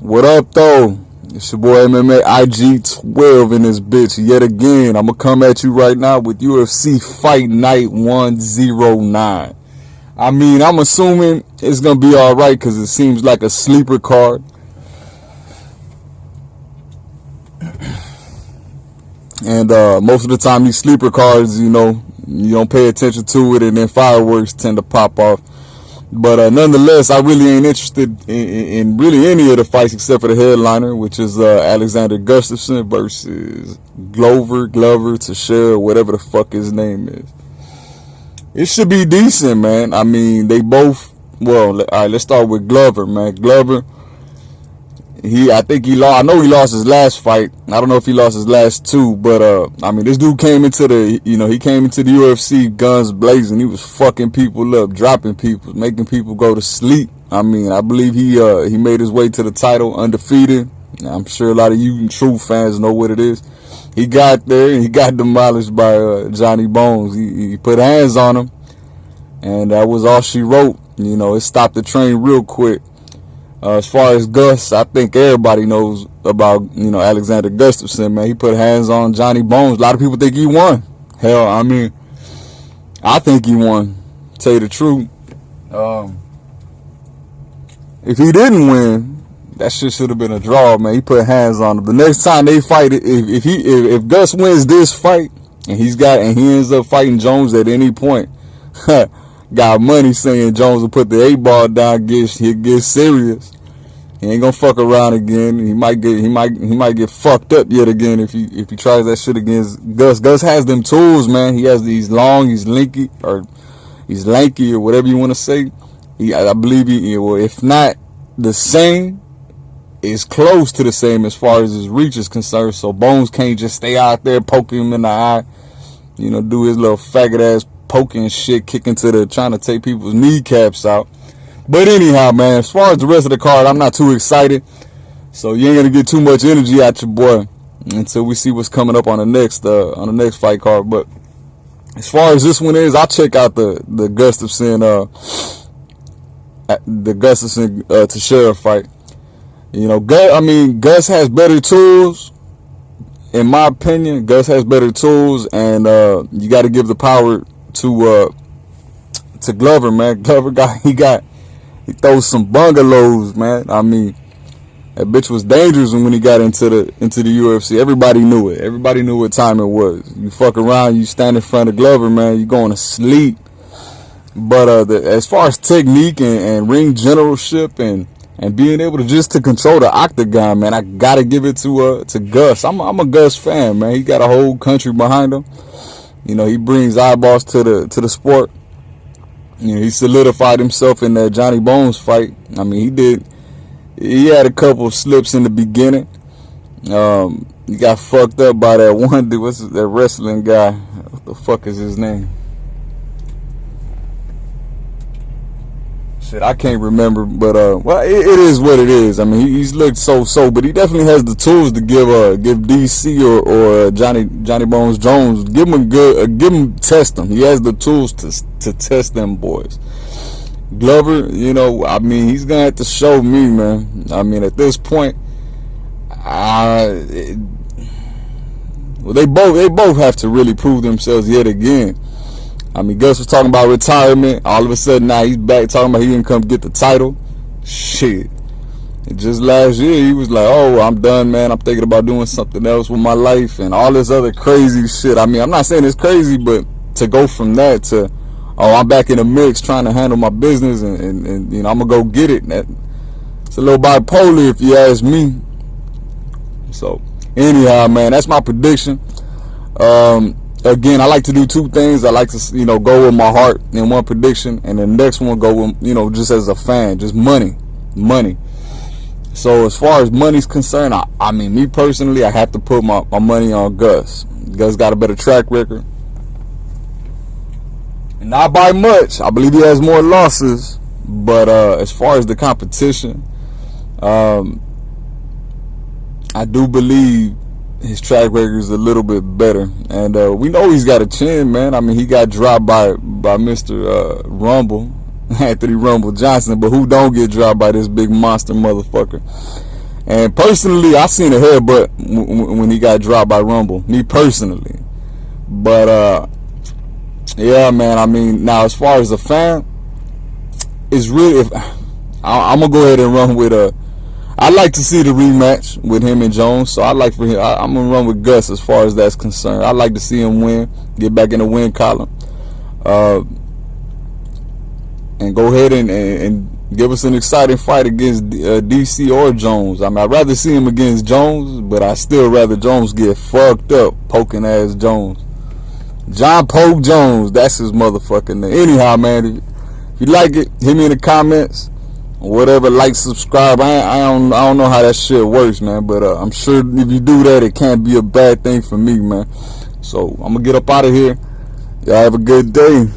What up, though? It's your boy MMA IG12 in this bitch. Yet again, I'm going to come at you right now with UFC Fight Night 109. I mean, I'm assuming it's going to be alright because it seems like a sleeper card. And most of the time, these sleeper cards, you don't pay attention to it, and then fireworks tend to pop off. But nonetheless, I really ain't interested in really any of the fights except for the headliner, which is Alexander Gustafsson versus Glover, Teixeira, whatever the fuck his name is. It should be decent, man. I mean, they both, well, all right, let's start with Glover, man. Glover, I think he lost. I know he lost his last fight. I don't know if he lost his last two, but I mean, this dude came into the, he came into the UFC guns blazing. He was fucking people up, dropping people, making people go to sleep. I mean, I believe he made his way to the title undefeated. I'm sure a lot of you true fans know what it is. He got there and he got demolished by Johnny Bones. He put hands on him, and that was all she wrote. It stopped the train real quick. As far as Gus, I think everybody knows about, Alexander Gustafsson, man. He put hands on Johnny Bones. A lot of people think he won. Hell, I mean, I think he won. Tell you the truth. If he didn't win, that shit should have been a draw, man. He put hands on him. The next time they fight, if Gus wins this fight and he ends up fighting Jones at any point, got money saying Jones will put the 8-ball down, he'll get serious. He ain't gonna fuck around again. He might get fucked up yet again if he tries that shit against Gus. Gus has them tools, man. He has these long, he's lanky or whatever you want to say. I believe if not the same, is close to the same as far as his reach is concerned. So Bones can't just stay out there poking him in the eye, do his little faggot ass poking shit, trying to take people's kneecaps out. But anyhow, man, as far as the rest of the card, I'm not too excited. So you ain't gonna get too much energy out your boy until we see what's coming up on the next fight card. But as far as this one is, I'll check out the Gustafsson Teixeira fight. Gus has better tools. In my opinion, Gus has better tools, and you got to give the power to Glover, man. Glover he throws some bungalows, man. I mean, that bitch was dangerous when he got into the UFC. Everybody knew it. Everybody knew what time it was. You fuck around, you stand in front of Glover, man, you going to sleep. But as far as technique and ring generalship and being able to control the octagon, man, I gotta give it to Gus. I'm a Gus fan, man. He got a whole country behind him. He brings eyeballs to the sport. He solidified himself in that Johnny Bones fight. I mean, he had a couple of slips in the beginning. He got fucked up by that one dude. What's that wrestling guy? What the fuck is his name? Shit, I can't remember, but well, it is what it is. I mean, he's looked so, but he definitely has the tools to give DC or Johnny Bones Jones. Give him test him. He has the tools to test them boys. Glover, I mean, he's gonna have to show me, man. I mean, at this point, they both have to really prove themselves yet again. I mean, Gus was talking about retirement. All of a sudden, now he's back talking about he didn't come get the title. Shit. And just last year, he was like, oh, I'm done, man. I'm thinking about doing something else with my life and all this other crazy shit. I mean, I'm not saying it's crazy, but to go from that to, oh, I'm back in the mix trying to handle my business and I'm going to go get it. It's a little bipolar if you ask me. So, anyhow, man, that's my prediction. Again, I like to do two things. I like to, go with my heart in one prediction, and the next one go with, just as a fan, just money. So as far as money's concerned, I mean, me personally, I have to put my money on Gus. Gus got a better track record. And not by much. I believe he has more losses. But as far as the competition, I do believe his track record is a little bit better, and we know he's got a chin, man. I mean, he got dropped by Mr. Rumble, Anthony Rumble Johnson, but who don't get dropped by this big monster motherfucker? And personally, I seen a headbutt when he got dropped by Rumble. Me personally. But yeah, man. I mean, now as far as a fan, it's really. I'm gonna go ahead and run with a. I'd like to see the rematch with him and Jones. So I like for him. I'm gonna run with Gus as far as that's concerned. I'd like to see him win, get back in the win column, and go ahead and give us an exciting fight against DC or Jones. I mean, I'd rather see him against Jones, but I still rather Jones get fucked up, poking ass Jones. John Poke Jones, that's his motherfucking name. Anyhow, man, if you like it, hit me in the comments. Whatever, like, subscribe. I don't know how that shit works, man. But I'm sure if you do that, it can't be a bad thing for me, man. So I'm gonna get up out of here. Y'all have a good day.